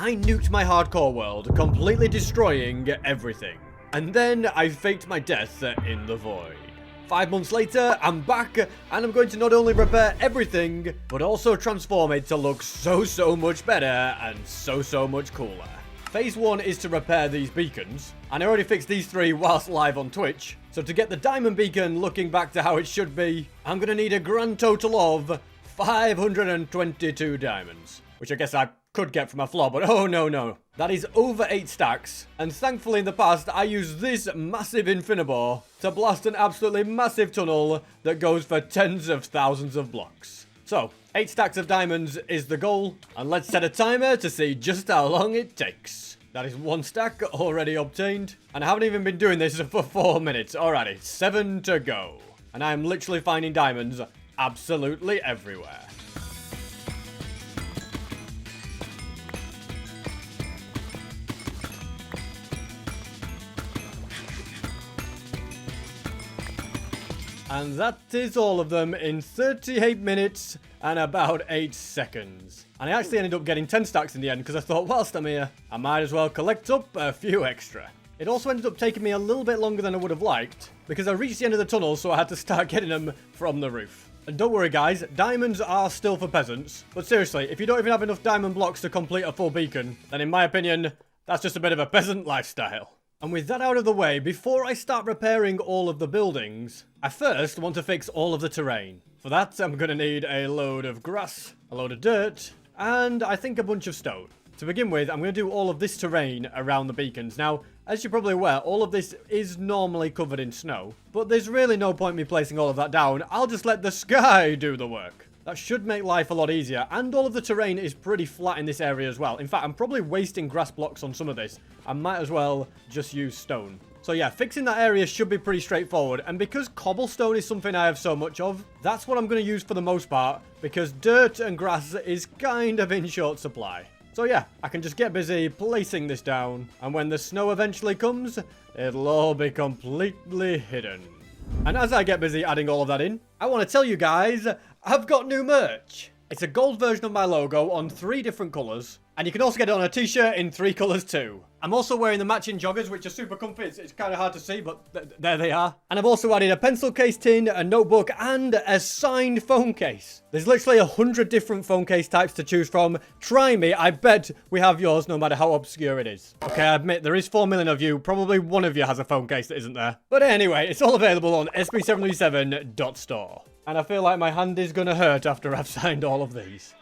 I nuked my hardcore world, completely destroying everything. And then I faked my death in the void. 5 months later, I'm back, and I'm going to not only repair everything, but also transform it to look so much better and so much cooler. Phase 1 is to repair these beacons, and I already fixed these 3 whilst live on Twitch. So to get the diamond beacon looking back to how it should be, I'm going to need a grand total of 522 diamonds. Which I guess I could get from a floor, but oh no. That is over 8 stacks, and thankfully in the past I used this massive infinibore to blast an absolutely massive tunnel that goes for tens of thousands of blocks. So, 8 stacks of diamonds is the goal, and let's set a timer to see just how long it takes. That is 1 stack already obtained, and I haven't even been doing this for 4 minutes. Alrighty, 7 to go. And I am literally finding diamonds absolutely everywhere. And that is all of them in 38 minutes and about 8 seconds. And I actually ended up getting 10 stacks in the end because I thought, whilst I'm here, I might as well collect up a few extra. It also ended up taking me a little bit longer than I would have liked because I reached the end of the tunnel, so I had to start getting them from the roof. And don't worry guys, diamonds are still for peasants. But seriously, if you don't even have enough diamond blocks to complete a full beacon, then in my opinion, that's just a bit of a peasant lifestyle. And with that out of the way, before I start repairing all of the buildings, I first want to fix all of the terrain. For that, I'm going to need a load of grass, a load of dirt, and I think a bunch of stone. To begin with, I'm going to do all of this terrain around the beacons. Now, as you're probably aware, all of this is normally covered in snow, but there's really no point me placing all of that down. I'll just let the sky do the work. That should make life a lot easier, and all of the terrain is pretty flat in this area as well. In fact, I'm probably wasting grass blocks on some of this. I might as well just use stone. So yeah, fixing that area should be pretty straightforward, and because cobblestone is something I have so much of, that's what I'm going to use for the most part, because dirt and grass is kind of in short supply. So yeah, I can just get busy placing this down, and when the snow eventually comes, it'll all be completely hidden. And as I get busy adding all of that in, I want to tell you guys, I've got new merch. It's a gold version of my logo on 3 different colours, and you can also get it on a t-shirt in 3 colours too. I'm also wearing the matching joggers, which are super comfy. It's kind of hard to see, but there they are. And I've also added a pencil case tin, a notebook, and a signed phone case. There's literally 100 different phone case types to choose from. Try me, I bet we have yours no matter how obscure it is. Okay, I admit there is 4 million of you. Probably one of you has a phone case that isn't there. But anyway, it's all available on sb737.store. And I feel like my hand is gonna hurt after I've signed all of these.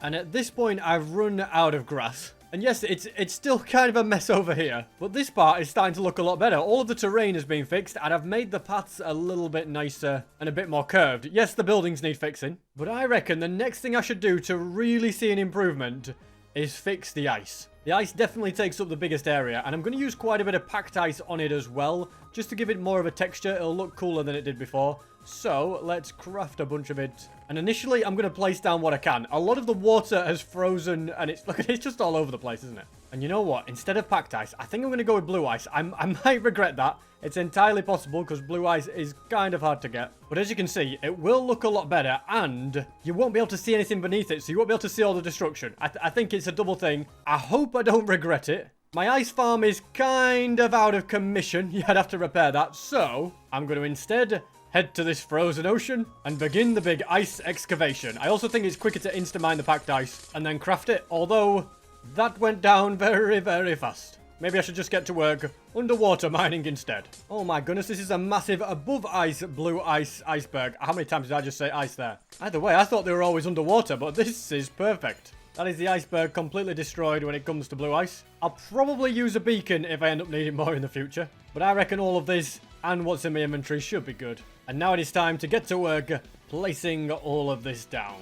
And at this point, I've run out of grass. And yes, it's still kind of a mess over here, but this part is starting to look a lot better. All of the terrain has been fixed, and I've made the paths a little bit nicer and a bit more curved. Yes, the buildings need fixing, but I reckon the next thing I should do to really see an improvement is fix the ice. The ice definitely takes up the biggest area, and I'm going to use quite a bit of packed ice on it as well, just to give it more of a texture. It'll look cooler than it did before. So, let's craft a bunch of it. And initially, I'm going to place down what I can. A lot of the water has frozen, and it's just all over the place, isn't it? And you know what? Instead of packed ice, I think I'm going to go with blue ice. I might regret that. It's entirely possible, because blue ice is kind of hard to get. But as you can see, it will look a lot better, and you won't be able to see anything beneath it, so you won't be able to see all the destruction. I think it's a double thing. I hope I don't regret it. My ice farm is kind of out of commission. Yeah, I'd have to repair that. So, I'm going to instead head to this frozen ocean and begin the big ice excavation. I also think it's quicker to insta-mine the packed ice and then craft it, although that went down very fast. Maybe I should just get to work underwater mining instead. Oh my goodness, this is a massive above ice blue ice iceberg. How many times did I just say ice there? Either way, I thought they were always underwater, but this is perfect. That is the iceberg completely destroyed when it comes to blue ice. I'll probably use a beacon if I end up needing more in the future, but I reckon all of this and what's in my inventory should be good. And now it is time to get to work placing all of this down.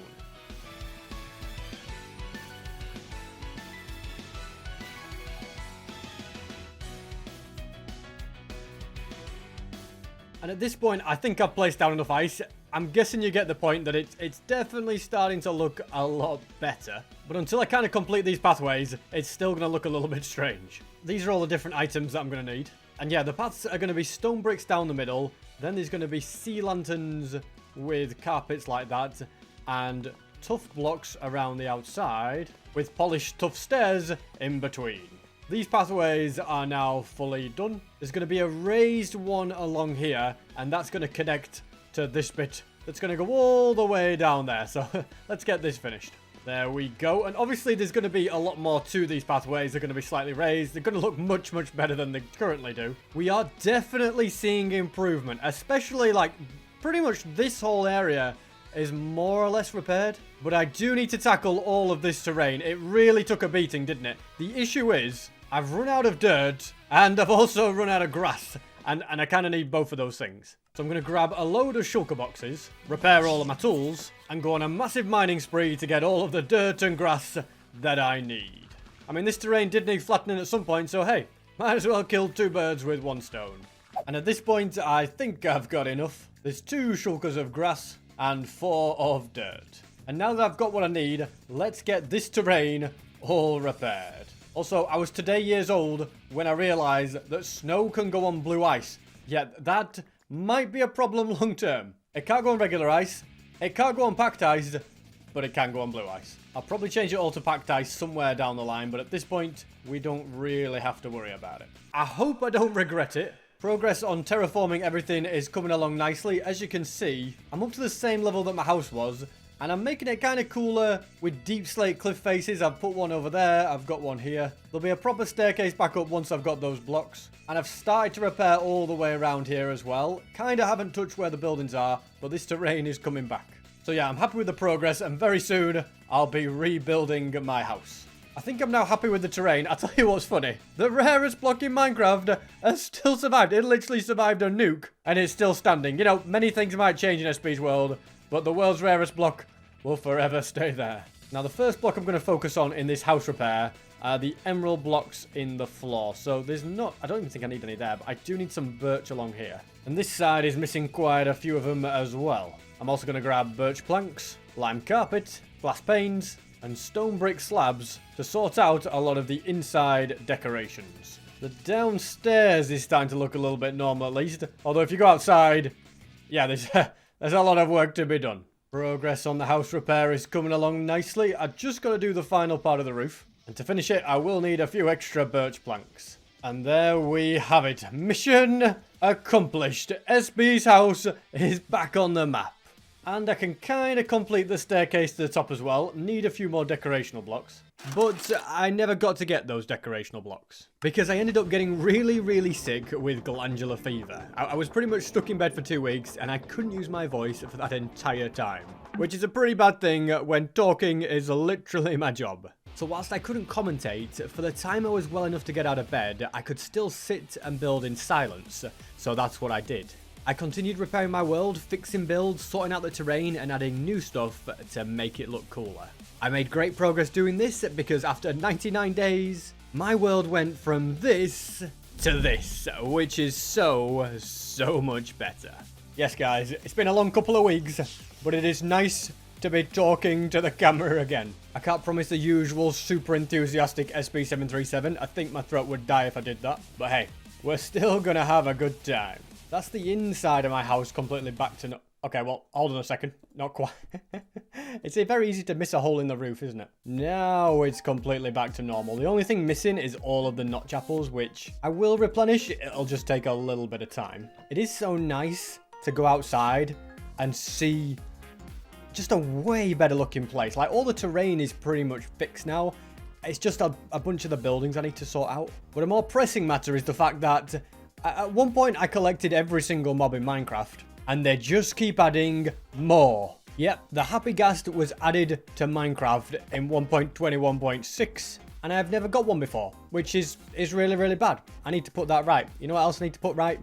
And at this point, I think I've placed down enough ice. I'm guessing you get the point that it's definitely starting to look a lot better. But until I kind of complete these pathways, it's still going to look a little bit strange. These are all the different items that I'm going to need. And yeah, the paths are going to be stone bricks down the middle. Then there's going to be sea lanterns with carpets like that. And tough blocks around the outside with polished tough stairs in between. These pathways are now fully done. There's going to be a raised one along here. And that's going to connect to this bit that's going to go all the way down there. So let's get this finished. There we go. And obviously there's going to be a lot more to these pathways. They're going to be slightly raised. They're going to look much, much better than they currently do. We are definitely seeing improvement, especially like pretty much this whole area is more or less repaired. But I do need to tackle all of this terrain. It really took a beating, didn't it? The issue is I've run out of dirt and I've also run out of grass. And I kind of need both of those things. So I'm going to grab a load of shulker boxes, repair all of my tools, and go on a massive mining spree to get all of the dirt and grass that I need. I mean, this terrain did need flattening at some point, so hey, might as well kill 2 birds with 1 stone. And at this point, I think I've got enough. There's 2 shulkers of grass and 4 of dirt. And now that I've got what I need, let's get this terrain all repaired. Also, I was today years old when I realized that snow can go on blue ice. Yet that might be a problem long term. It can't go on regular ice, it can't go on packed ice, but it can go on blue ice. I'll probably change it all to packed ice somewhere down the line, but at this point, we don't really have to worry about it. I hope I don't regret it. Progress on terraforming everything is coming along nicely. As you can see, I'm up to the same level that my house was, and I'm making it kind of cooler with deep slate cliff faces. I've put one over there. I've got one here. There'll be a proper staircase back up once I've got those blocks. And I've started to repair all the way around here as well. Kind of haven't touched where the buildings are, but this terrain is coming back. So yeah, I'm happy with the progress, and very soon I'll be rebuilding my house. I think I'm now happy with the terrain. I'll tell you what's funny. The rarest block in Minecraft has still survived. It literally survived a nuke, and it's still standing. You know, many things might change in SP's world, but the world's rarest block will forever stay there. Now, the first block I'm going to focus on in this house repair are the emerald blocks in the floor. So there's not, I don't even think I need any there, but I do need some birch along here. And this side is missing quite a few of them as well. I'm also going to grab birch planks, lime carpet, glass panes, and stone brick slabs to sort out a lot of the inside decorations. The downstairs is starting to look a little bit normal at least. Although if you go outside, yeah, there's a lot of work to be done. Progress on the house repair is coming along nicely. I've just got to do the final part of the roof. And to finish it, I will need a few extra birch planks. And there we have it. Mission accomplished. SB's house is back on the map. And I can kind of complete the staircase to the top as well. Need a few more decorational blocks. But I never got to get those decorational blocks. Because I ended up getting really, really sick with glandular fever. I was pretty much stuck in bed for 2 weeks and I couldn't use my voice for that entire time. Which is a pretty bad thing when talking is literally my job. So whilst I couldn't commentate, for the time I was well enough to get out of bed, I could still sit and build in silence. So that's what I did. I continued repairing my world, fixing builds, sorting out the terrain, and adding new stuff to make it look cooler. I made great progress doing this because after 99 days, my world went from this to this, which is so much better. Yes, guys, it's been a long couple of weeks, but it is nice to be talking to the camera again. I can't promise the usual super enthusiastic SP737. I think my throat would die if I did that. But hey, we're still gonna have a good time. That's the inside of my house completely back to... Okay, well, hold on a second. Not quite. It's very easy to miss a hole in the roof, isn't it? Now it's completely back to normal. The only thing missing is all of the notch apples, which I will replenish. It'll just take a little bit of time. It is so nice to go outside and see just a way better looking place. Like, all the terrain is pretty much fixed now. It's just a bunch of the buildings I need to sort out. But a more pressing matter is the fact that at one point I collected every single mob in Minecraft, and they just keep adding more. Yep, the happy ghast was added to Minecraft in 1.21.6, and I've never got one before, which is really, really bad. I need to put that right. You know what else I need to put right?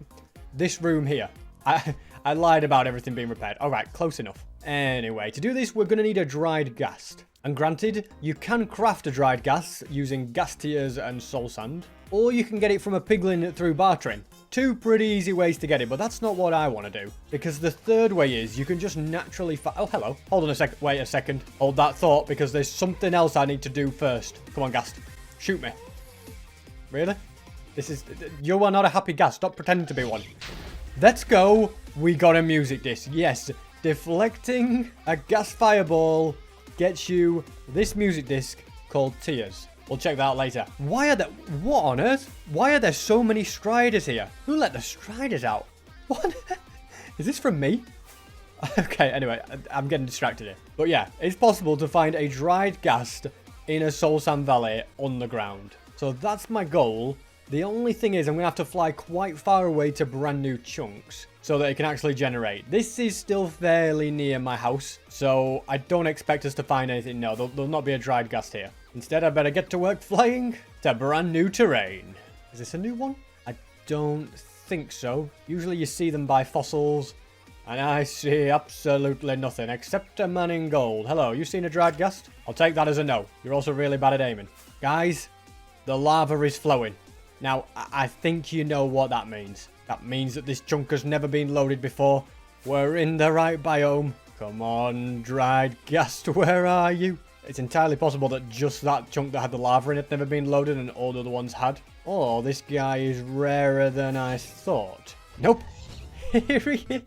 This room here. I lied about everything being repaired. All right, close enough. Anyway, to do this, we're going to need a dried ghast. And granted, you can craft a dried ghast using ghast tears and soul sand, or you can get it from a piglin through bartering. two pretty easy ways to get it, but that's not what I want to do. Because the third way is you can just naturally oh, hello. Hold on a second. Wait a second. Hold that thought, because there's something else I need to do first. Come on, ghast. Shoot me. Really? You are not a happy ghast. Stop pretending to be one. Let's go. We got a music disc. Yes. Deflecting a gas fireball gets you this music disc called Tears. We'll check that out later. What on earth? Why are there so many striders here? Who let the striders out? What? Is this from me? Okay, anyway, I'm getting distracted here. But yeah, it's possible to find a dried ghast in a soul sand valley underground. So that's my goal. The only thing is I'm going to have to fly quite far away to brand new chunks so that it can actually generate. This is still fairly near my house, so I don't expect us to find anything. No, there'll not be a dried ghast here. Instead, I better get to work flying to brand new terrain. Is this a new one? I don't think so. Usually you see them by fossils, and I see absolutely nothing except a man in gold. Hello, you seen a dried ghast? I'll take that as a no. You're also really bad at aiming. Guys, the lava is flowing. Now, I think you know what that means. That means that this chunk has never been loaded before. We're in the right biome. Come on, dried ghast, where are you? It's entirely possible that just that chunk that had the lava in it never been loaded and all the other ones had. Oh, this guy is rarer than I thought. Nope. Here he is.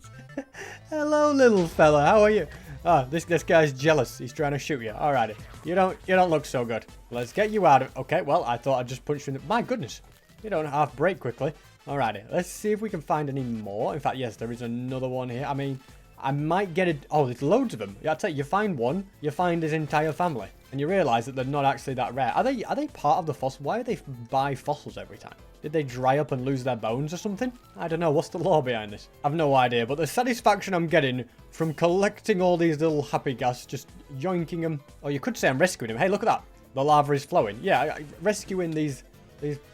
Hello, little fella. How are you? Ah, this guy's jealous. He's trying to shoot you. Alrighty. You don't look so good. Let's get you out of... Okay, well, I thought I'd just punch you in the... My goodness. You don't half break quickly. Alrighty. Let's see if we can find any more. In fact, yes, there is another one here. I mean, I might get it... Oh, there's loads of them. Yeah, I tell you, you find one, you find his entire family. And you realise that they're not actually that rare. Are they part of the fossil? Why do they buy fossils every time? Did they dry up and lose their bones or something? I don't know. What's the law behind this? I've no idea. But the satisfaction I'm getting from collecting all these little happy ghasts, just yoinking them. Or you could say I'm rescuing them. Hey, look at that. The lava is flowing. Yeah, rescuing these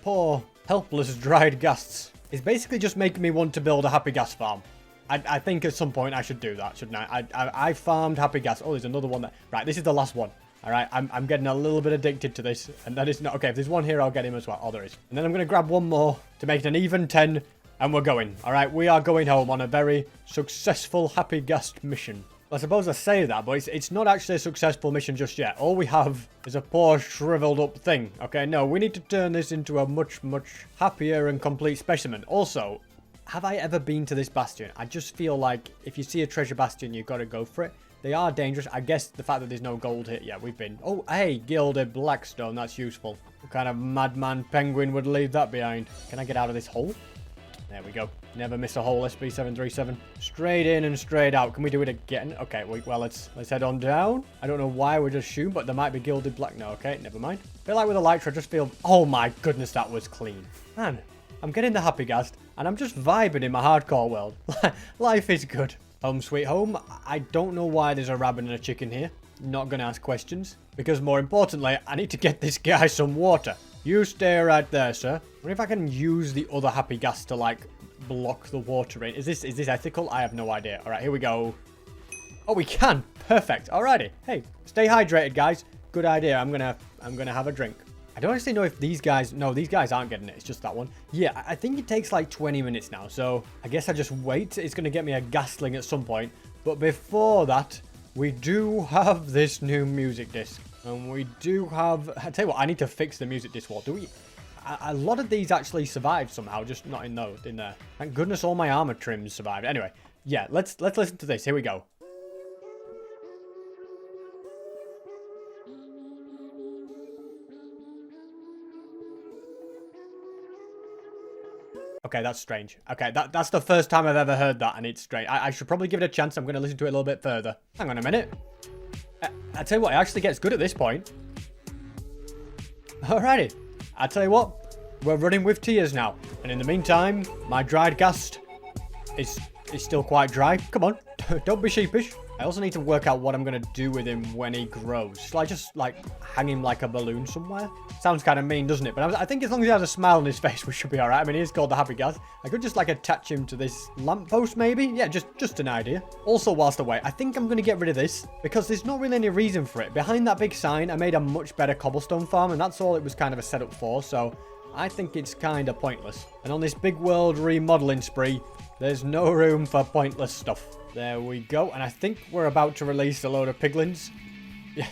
poor, helpless, dried ghasts is basically just making me want to build a happy ghast farm. I think at some point I should do that, shouldn't I? I farmed happy ghast. Oh, there's another one there. Right, this is the last one. All right, I'm getting a little bit addicted to this, and that is not... Okay, if there's one here, I'll get him as well. Oh, there is. And then I'm going to grab one more to make it an even 10, and we're going. All right, we are going home on a very successful happy ghast mission. I suppose I say that, but it's not actually a successful mission just yet. All we have is a poor, shriveled up thing. Okay, no, we need to turn this into a much, much happier and complete specimen. Also, have I ever been to this bastion? I just feel like if you see a treasure bastion, you've got to go for it. They are dangerous. I guess the fact that there's no gold here. Yeah, we've been... Oh, hey, gilded blackstone. That's useful. What kind of madman penguin would leave that behind? Can I get out of this hole? There we go. Never miss a hole, SB737. Straight in and straight out. Can we do it again? Okay, well, let's head on down. I don't know why we're just shooting, but there might be gilded black. No, okay, never mind. I feel like with Elytra, I just feel... Oh my goodness, that was clean. Man, I'm getting the happy ghast, and I'm just vibing in my hardcore world. Life is good. Home sweet home. I don't know why there's a rabbit and a chicken here. Not gonna ask questions. Because more importantly, I need to get this guy some water. You stay right there, sir. I wonder if I can use the other happy ghast to, like, block the water in. Is this ethical? I have no idea. All right, here we go. Oh, we can. Perfect. Alrighty. Hey, stay hydrated, guys. Good idea. I'm gonna have a drink. I don't actually know if these guys... No, these guys aren't getting it. It's just that one. Yeah, I think it takes like 20 minutes now. So I guess I just wait. It's going to get me a ghastling at some point. But before that, we do have this new music disc. And we do have... I tell you what, I need to fix the music disc wall. Do we... A lot of these actually survived somehow. Just not in there. Thank goodness all my armor trims survived. Anyway, yeah, let's listen to this. Here we go. Okay, that's strange. Okay, that's the first time I've ever heard that, and it's strange. I should probably give it a chance. I'm going to listen to it a little bit further. Hang on a minute. I tell you what, it actually gets good at this point. Alrighty. I tell you what, we're running with tears now. And in the meantime, my dried ghast is still quite dry. Come on, don't be sheepish. I also need to work out what I'm going to do with him when he grows. Shall I just, like, hang him like a balloon somewhere? Sounds kind of mean, doesn't it? But I think as long as he has a smile on his face, we should be alright. I mean, he is called the Happy Ghast. I could just, like, attach him to this lamppost, maybe? Yeah, just an idea. Also, whilst away, I think I'm going to get rid of this, because there's not really any reason for it. Behind that big sign, I made a much better cobblestone farm, and that's all it was kind of a setup for, so... I think it's kind of pointless. And on this big world remodeling spree, there's no room for pointless stuff. There we go. And I think we're about to release a load of piglins. Yeah.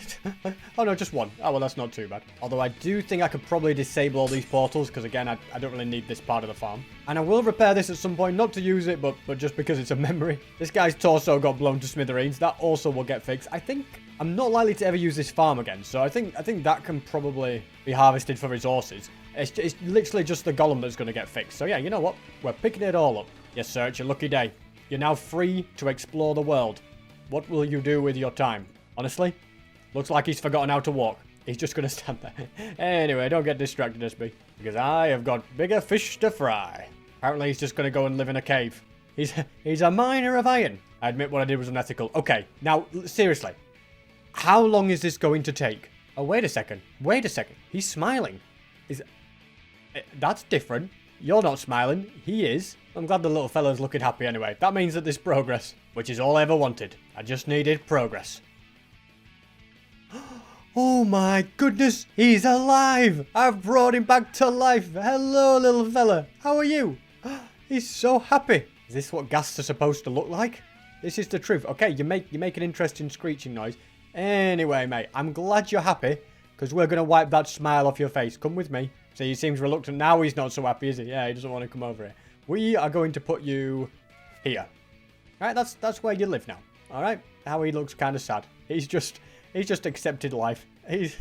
Oh, no, just one. Oh, well, that's not too bad. Although I do think I could probably disable all these portals because, again, I don't really need this part of the farm. And I will repair this at some point, not to use it, but just because it's a memory. This guy's torso got blown to smithereens. That also will get fixed. I think I'm not likely to ever use this farm again, so I think that can probably be harvested for resources. It's literally just the golem that's going to get fixed. So, yeah, you know what? We're picking it all up. Yes, sir, it's your lucky day. You're now free to explore the world. What will you do with your time? Honestly? Looks like he's forgotten how to walk. He's just going to stand there. Anyway, don't get distracted, SB. Because I have got bigger fish to fry. Apparently, he's just going to go and live in a cave. He's a miner of iron. I admit what I did was unethical. Okay, now, seriously. How long is this going to take? Oh, wait a second. Wait a second. He's smiling. That's different. You're not smiling. He is. I'm glad the little fella's looking happy anyway. That means that there's progress. Which is all I ever wanted. I just needed progress. Oh my goodness, he's alive! I've brought him back to life. Hello, little fella. How are you? He's so happy. Is this what ghasts are supposed to look like? This is the truth. Okay, you make an interesting screeching noise. Anyway, mate, I'm glad you're happy because we're going to wipe that smile off your face. Come with me. See, he seems reluctant. Now he's not so happy, is he? Yeah, he doesn't want to come over here. We are going to put you here. All right, that's where you live now. All right? How he looks kind of sad. He's just accepted life. He's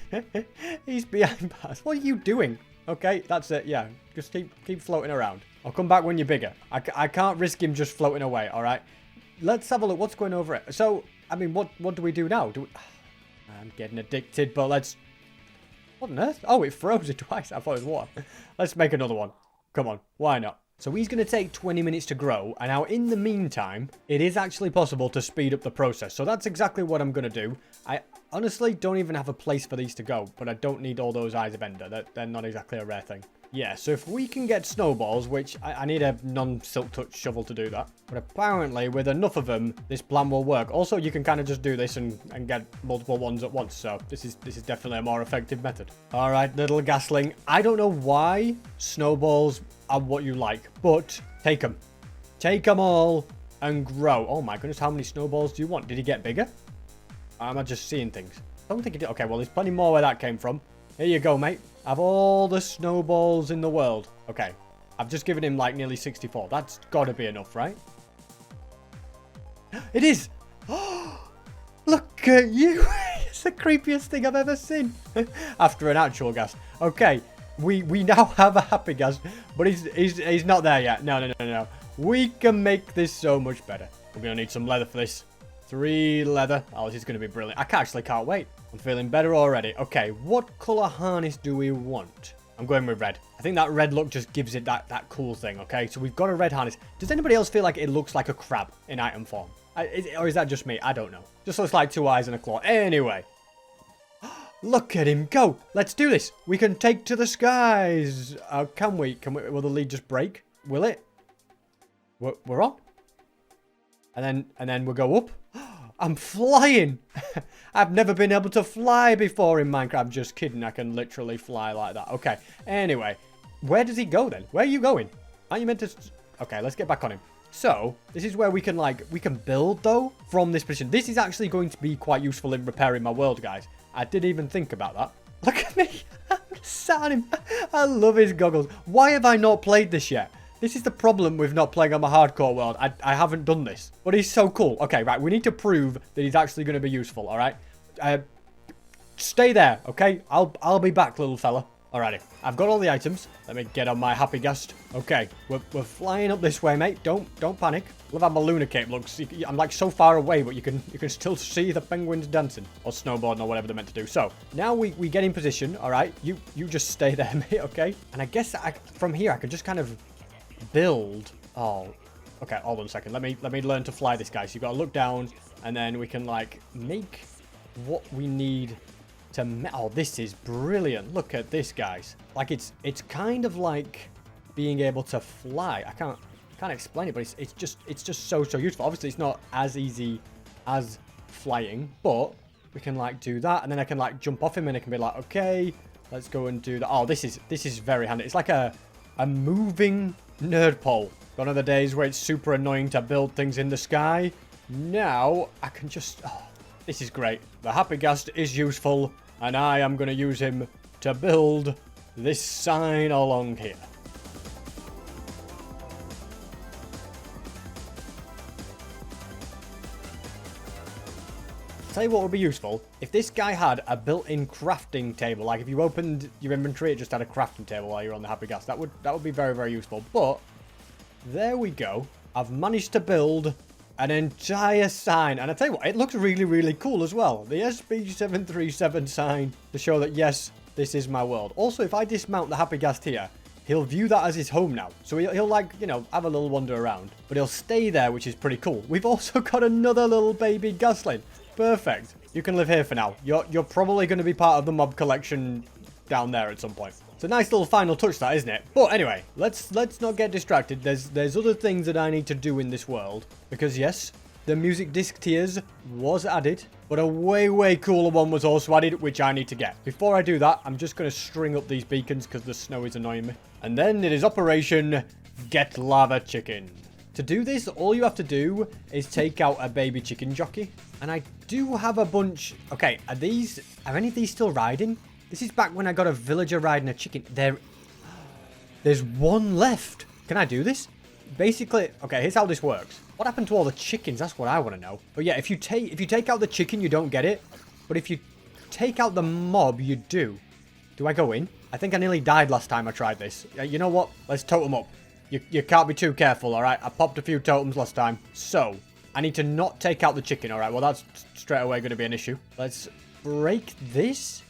behind bars. What are you doing? Okay, that's it. Yeah, just keep floating around. I'll come back when you're bigger. I can't risk him just floating away. All right. Let's have a look. What's going over it? So, I mean, what do we do now? I'm getting addicted, but let's... What on earth? Oh, it froze it twice. I thought it was water. Let's make another one. Come on. Why not? So he's going to take 20 minutes to grow. And now in the meantime, it is actually possible to speed up the process. So that's exactly what I'm going to do. I honestly don't even have a place for these to go. But I don't need all those eyes of Ender. They're not exactly a rare thing. Yeah, so if we can get snowballs, which I need a non-silk touch shovel to do that. But apparently, with enough of them, this plan will work. Also, you can kind of just do this and get multiple ones at once. So this is definitely a more effective method. All right, little gasling. I don't know why snowballs are what you like, but take them. Take them all and grow. Oh my goodness, how many snowballs do you want? Did he get bigger? Or am I just seeing things? I don't think he did. Okay, well, there's plenty more where that came from. Here you go, mate. Have all the snowballs in the world. Okay. I've just given him like nearly 64. That's got to be enough, right? It is. Look at you. It's the creepiest thing I've ever seen. After an actual ghast. Okay. We now have a happy ghast, but he's not there yet. No. We can make this so much better. We're going to need some leather for this. 3 leather. Oh, this is going to be brilliant. I actually can't wait. I'm feeling better already. Okay, what color harness do we want? I'm going with red. I think that red look just gives it that cool thing, okay? So we've got a red harness. Does anybody else feel like it looks like a crab in item form? Or is that just me? I don't know. Just looks like 2 eyes and a claw. Anyway. Look at him go. Let's do this. We can take to the skies. Can we? Will the lead just break? Will it? We're on. And then we'll go up. I'm flying. I've never been able to fly before in Minecraft. I'm just kidding. I can literally fly like that. Okay. Anyway, where does he go then? Where are you going? Aren't you meant to... Okay, let's get back on him. So, this is where we can build, though, from this position. This is actually going to be quite useful in repairing my world, guys. I didn't even think about that. Look at me. I'm sat on him. I love his goggles. Why have I not played this yet? This is the problem with not playing on my hardcore world. I haven't done this. But he's so cool. Okay, right. We need to prove that he's actually going to be useful, all right? Stay there, okay? I'll be back, little fella. Alrighty. I've got all the items. Let me get on my happy ghast. Okay. We're flying up this way, mate. Don't panic. Love how my lunar cape looks. I'm like so far away, but you can still see the penguins dancing. Or snowboarding or whatever they're meant to do. So, now we get in position, alright? You just stay there, mate, okay? And I guess from here I can just kind of... build. Oh, okay, hold on a second. Let me learn to fly this guy. So you've got to look down, and then we can like make what we need to. Oh, this is brilliant. Look at this, guys. Like it's kind of like being able to fly. I can't explain it, but it's just so useful. Obviously, it's not as easy as flying, but we can like do that, and then I can like jump off him, and it can be like, okay, Let's go and do that. Oh, this is very handy. It's like a moving nerd pole. Gone are the days where it's super annoying to build things in the sky. Now, I can just... Oh, this is great. The happy ghast is useful, and I am going to use him to build this sign along here. Tell you what would be useful, if this guy had a built-in crafting table, like if you opened your inventory, it just had a crafting table while you're on the happy ghast. That would be very, very useful. But there we go. I've managed to build an entire sign, and I tell you what, it looks really, really cool as well. The SB737 sign to show that yes, this is my world. Also, if I dismount the happy ghast here, he'll view that as his home now. So he'll like, you know, have a little wander around, but he'll stay there, which is pretty cool. We've also got another little baby ghastling. Perfect. You can live here for now. You're probably going to be part of the mob collection down there at some point. It's a nice little final touch, that, isn't it? But anyway, let's not get distracted. There's other things that I need to do in this world. Because yes, the music disc tiers was added, but a way, way cooler one was also added, which I need to get. Before I do that, I'm just going to string up these beacons because the snow is annoying me. And then it is Operation Get Lava Chicken. To do this, all you have to do is take out a baby chicken jockey. And I do have a bunch... Okay, are any of these still riding? This is back when I got a villager riding a chicken. There's one left. Can I do this? Basically, okay, here's how this works. What happened to all the chickens? That's what I want to know. But yeah, if you take out the chicken, you don't get it. But if you take out the mob, you do. Do I go in? I think I nearly died last time I tried this. You know what? Let's totem up. You can't be too careful, alright? I popped a few totems last time. So, I need to not take out the chicken, alright? Well, that's straight away going to be an issue. Let's break this.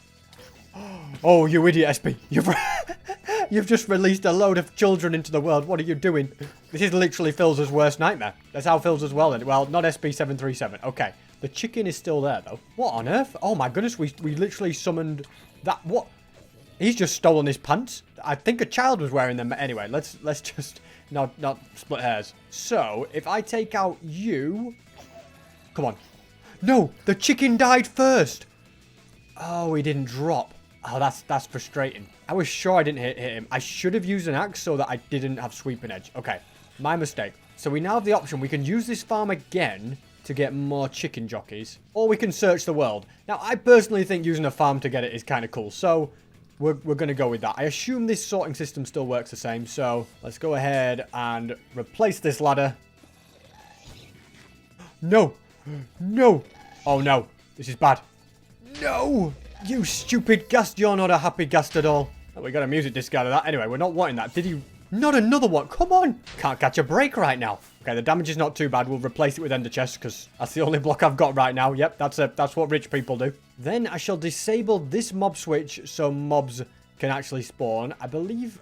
Oh, you idiot, SP. You've just released a load of children into the world. What are you doing? This is literally Phil's worst nightmare. That's how Phil's as well, then. Well, not SB737. Okay. The chicken is still there, though. What on earth? Oh, my goodness. We literally summoned that. What? He's just stolen his pants. I think a child was wearing them. Anyway, let's just not split hairs. So, if I take out you... Come on. No, the chicken died first. Oh, he didn't drop. Oh, that's frustrating. I was sure I didn't hit him. I should have used an axe so that I didn't have sweeping edge. Okay, my mistake. So we now have the option. We can use this farm again to get more chicken jockeys. Or we can search the world. Now, I personally think using a farm to get it is kind of cool. So... We're going to go with that. I assume this sorting system still works the same. So let's go ahead and replace this ladder. No. No. Oh, no. This is bad. No. You stupid ghast. You're not a happy ghast at all. Oh, we got a music disc out of that. Anyway, we're not wanting that. Did you... Not another one. Come on. Can't catch a break right now. Okay, the damage is not too bad. We'll replace it with ender chest because that's the only block I've got right now. Yep, that's what rich people do. Then I shall disable this mob switch so mobs can actually spawn. I believe...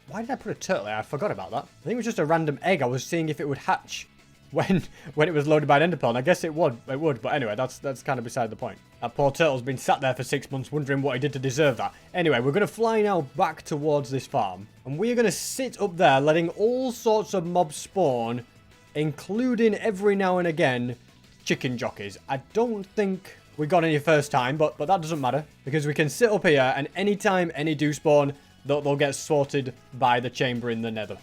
why did I put a turtle there? I forgot about that. I think it was just a random egg. I was seeing if it would hatch when it was loaded by an ender pearl. And I guess it would. It would. But anyway, that's kind of beside the point. That poor turtle's been sat there for 6 months wondering what he did to deserve that. Anyway, we're going to fly now back towards this farm. And we're going to sit up there letting all sorts of mobs spawn, including every now and again chicken jockeys. I don't think we got any first time, but that doesn't matter. Because we can sit up here and anytime any do spawn, they'll get sorted by the chamber in the nether.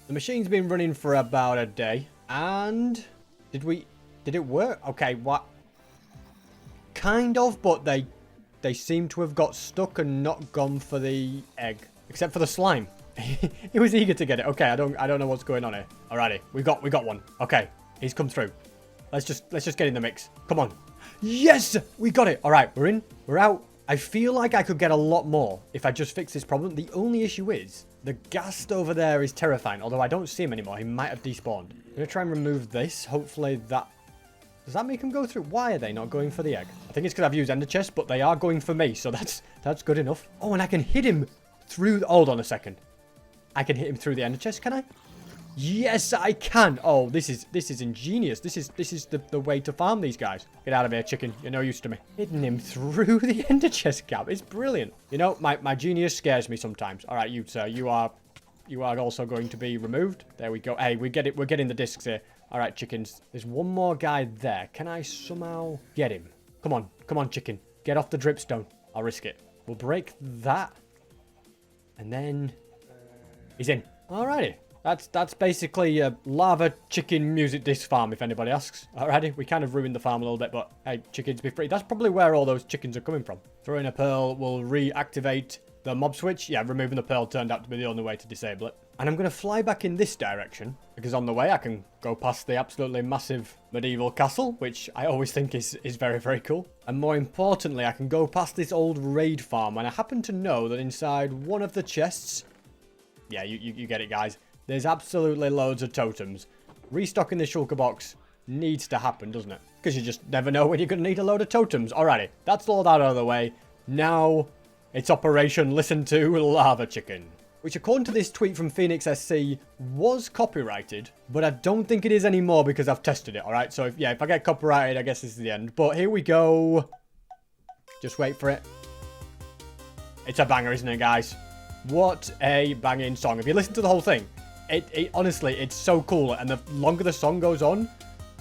The machine's been running for about a day. And did it work? Okay, what? Kind of, but they seem to have got stuck and not gone for the egg. Except for the slime. He was eager to get it. Okay, I don't know what's going on here. Alrighty, we got one. Okay, he's come through. Let's just get in the mix. Come on. Yes! We got it. Alright, we're in. We're out. I feel like I could get a lot more if I just fix this problem. The only issue is the ghast over there is terrifying. Although I don't see him anymore. He might have despawned. I'm going to try and remove this. Hopefully that... Does that make him go through? Why are they not going for the egg? I think it's because I've used ender chest, but they are going for me. So that's good enough. Oh, and I can hit him through... Hold on a second. I can hit him through the ender chest, can I? Yes, I can. Oh, this is ingenious. This is the way to farm these guys. Get out of here, chicken. You're no use to me. Hitting him through the ender chest gap. It's brilliant. You know, my genius scares me sometimes. All right, you sir, you are also going to be removed. There we go. Hey, we're getting the discs here. All right, chickens. There's one more guy there. Can I somehow get him? Come on, chicken. Get off the dripstone. I'll risk it. We'll break that. And then he's in. Alrighty. That's basically a lava chicken music disc farm, if anybody asks. Alrighty, we kind of ruined the farm a little bit, but hey, chickens be free. That's probably where all those chickens are coming from. Throwing a pearl will reactivate the mob switch. Yeah, removing the pearl turned out to be the only way to disable it. And I'm going to fly back in this direction, because on the way I can go past the absolutely massive medieval castle, which I always think is very, very cool. And more importantly, I can go past this old raid farm, and I happen to know that inside one of the chests... Yeah, you get it, guys. There's absolutely loads of totems. Restocking the shulker box needs to happen, doesn't it? Because you just never know when you're going to need a load of totems. Alrighty, that's all that out of the way. Now, it's Operation Listen to Lava Chicken. Which, according to this tweet from Phoenix SC, was copyrighted. But I don't think it is anymore because I've tested it, alright? So, if I get copyrighted, I guess this is the end. But here we go. Just wait for it. It's a banger, isn't it, guys? What a banging song. If you listen to the whole thing, it honestly, it's so cool. And the longer the song goes on,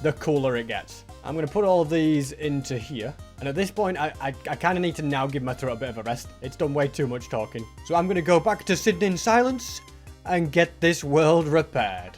the cooler it gets. I'm going to put all of these into here. And at this point, I kind of need to now give my throat a bit of a rest. It's done way too much talking. So I'm going to go back to sitting in silence and get this world repaired.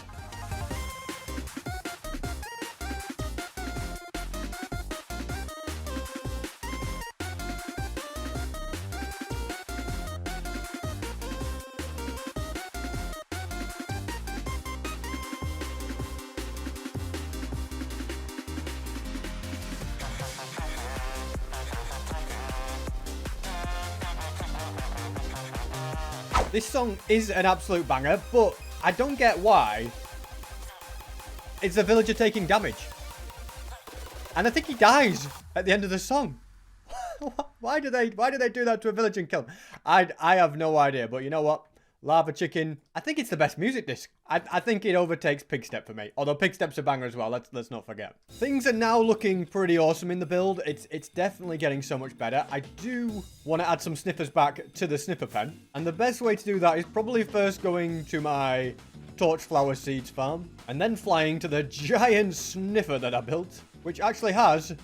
This song is an absolute banger, but I don't get why it's the villager taking damage. And I think he dies at the end of the song. Why do they do that to a villager and kill him? I have no idea, but you know what? Lava Chicken, I think it's the best music disc. I think it overtakes Pigstep for me. Although Pigstep's a banger as well, let's not forget. Things are now looking pretty awesome in the build. It's definitely getting so much better. I do want to add some sniffers back to the sniffer pen. And the best way to do that is probably first going to my torchflower seeds farm. And then flying to the giant sniffer that I built. Which actually has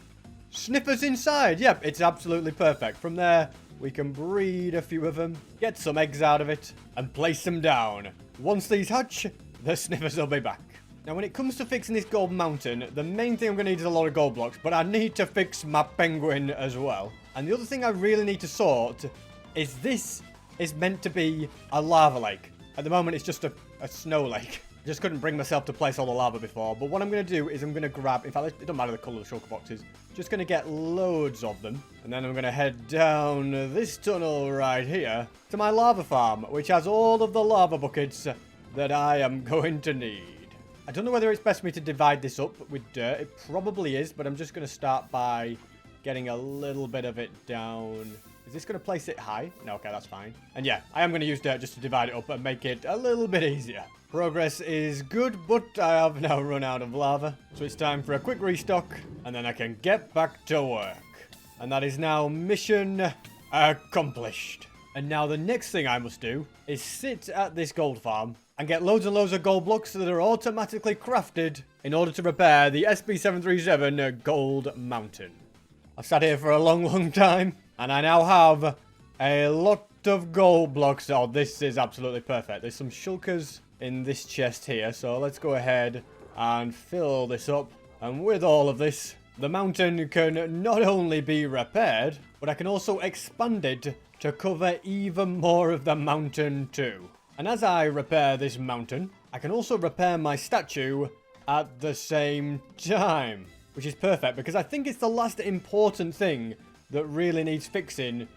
sniffers inside. Yep, it's absolutely perfect. From there, we can breed a few of them, get some eggs out of it, and place them down. Once these hatch, the sniffers will be back. Now, when it comes to fixing this gold mountain, the main thing I'm going to need is a lot of gold blocks, but I need to fix my penguin as well. And the other thing I really need to sort is this is meant to be a lava lake. At the moment, it's just a snow lake. I just couldn't bring myself to place all the lava before. But what I'm going to do is I'm going to grab... In fact, it doesn't matter the colour of the shulker boxes. Just going to get loads of them. And then I'm going to head down this tunnel right here to my lava farm, which has all of the lava buckets that I am going to need. I don't know whether it's best for me to divide this up with dirt. It probably is, but I'm just going to start by getting a little bit of it down. Is this going to place it high? No, okay, that's fine. And yeah, I am going to use dirt just to divide it up and make it a little bit easier. Progress is good, but I have now run out of lava. So it's time for a quick restock, and then I can get back to work. And that is now mission accomplished. And now the next thing I must do is sit at this gold farm and get loads and loads of gold blocks that are automatically crafted in order to repair the SB737 Gold Mountain. I've sat here for a long time, and I now have a lot of gold blocks. Oh, this is absolutely perfect. There's some shulkers in this chest here, so let's go ahead and fill this up. And with all of this, the mountain can not only be repaired, but I can also expand it to cover even more of the mountain too. And as I repair this mountain, I can also repair my statue at the same time, which is perfect because I think it's the last important thing that really needs fixing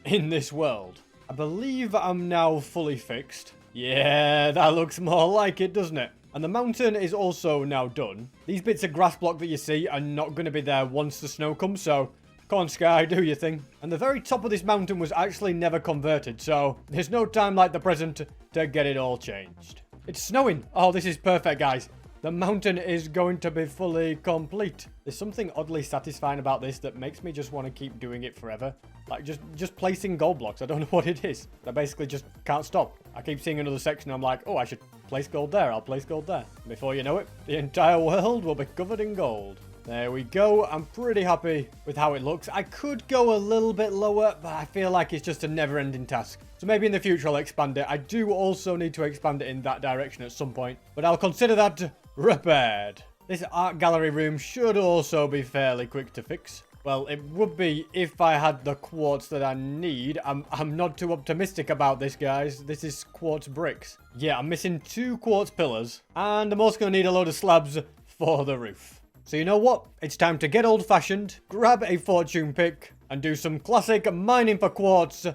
in this world. I believe I'm now fully fixed. Yeah, that looks more like it, doesn't it? And the mountain is also now done. These bits of grass block that you see are not going to be there once the snow comes, so come on, Sky, do your thing. And the very top of this mountain was actually never converted, so there's no time like the present to get it all changed. It's snowing. Oh, this is perfect, guys. The mountain is going to be fully complete. There's something oddly satisfying about this that makes me just want to keep doing it forever. Like, just placing gold blocks. I don't know what it is. I basically just can't stop. I keep seeing another section. I'm like, oh, I should place gold there. I'll place gold there. Before you know it, the entire world will be covered in gold. There we go. I'm pretty happy with how it looks. I could go a little bit lower, but I feel like it's just a never-ending task. So maybe in the future I'll expand it. I do also need to expand it in that direction at some point, but I'll consider that repaired. This art gallery room should also be fairly quick to fix. Well, it would be if I had the quartz that I need. I'm not too optimistic about this, guys. This is quartz bricks. Yeah, I'm missing 2 quartz pillars, and I'm also going to need a load of slabs for the roof. So you know what? It's time to get old-fashioned, grab a fortune pick, and do some classic mining for quartz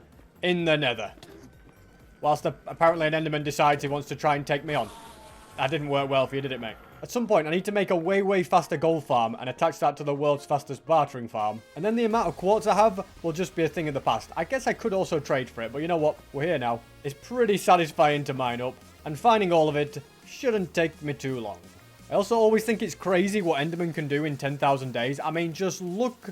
in the nether. Whilst apparently an enderman decides he wants to try and take me on. That didn't work well for you, did it, mate? At some point, I need to make a way faster gold farm and attach that to the world's fastest bartering farm. And then the amount of quartz I have will just be a thing of the past. I guess I could also trade for it, but you know what? We're here now. It's pretty satisfying to mine up, and finding all of it shouldn't take me too long. I also always think it's crazy what Enderman can do in 10,000 days. I mean, just look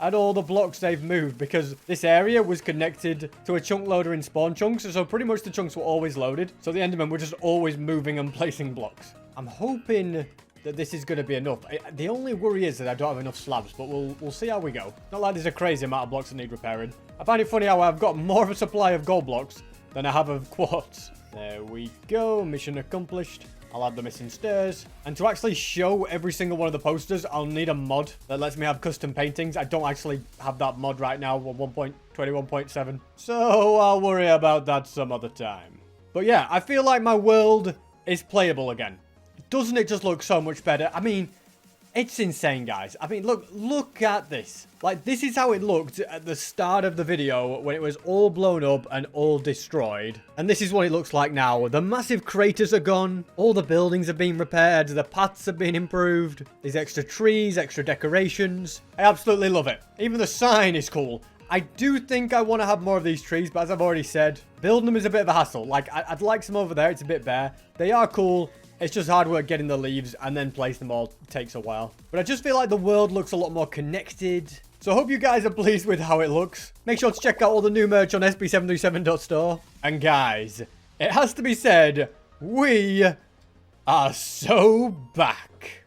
at all the blocks they've moved, because this area was connected to a chunk loader in spawn chunks, so pretty much the chunks were always loaded. So the Endermen were just always moving and placing blocks. I'm hoping that this is going to be enough. The only worry is that I don't have enough slabs, but we'll see how we go. Not like there's a crazy amount of blocks that need repairing. I find it funny how I've got more of a supply of gold blocks than I have of quartz. There we go. Mission accomplished. I'll add the missing stairs. And to actually show every single one of the posters, I'll need a mod that lets me have custom paintings. I don't actually have that mod right now on 1.21.7. So I'll worry about that some other time. But yeah, I feel like my world is playable again. Doesn't it just look so much better? I mean, it's insane, guys. I mean, look at this. Like, this is how it looked at the start of the video when it was all blown up and all destroyed. And this is what it looks like now. The massive craters are gone. All the buildings have been repaired. The paths have been improved. There's extra trees, extra decorations. I absolutely love it. Even the sign is cool. I do think I want to have more of these trees, but as I've already said, building them is a bit of a hassle. Like, I'd like some over there. It's a bit bare. They are cool. It's just hard work getting the leaves and then place them all. It takes a while. But I just feel like the world looks a lot more connected. So I hope you guys are pleased with how it looks. Make sure to check out all the new merch on sb737.store. And guys, it has to be said, we are so back.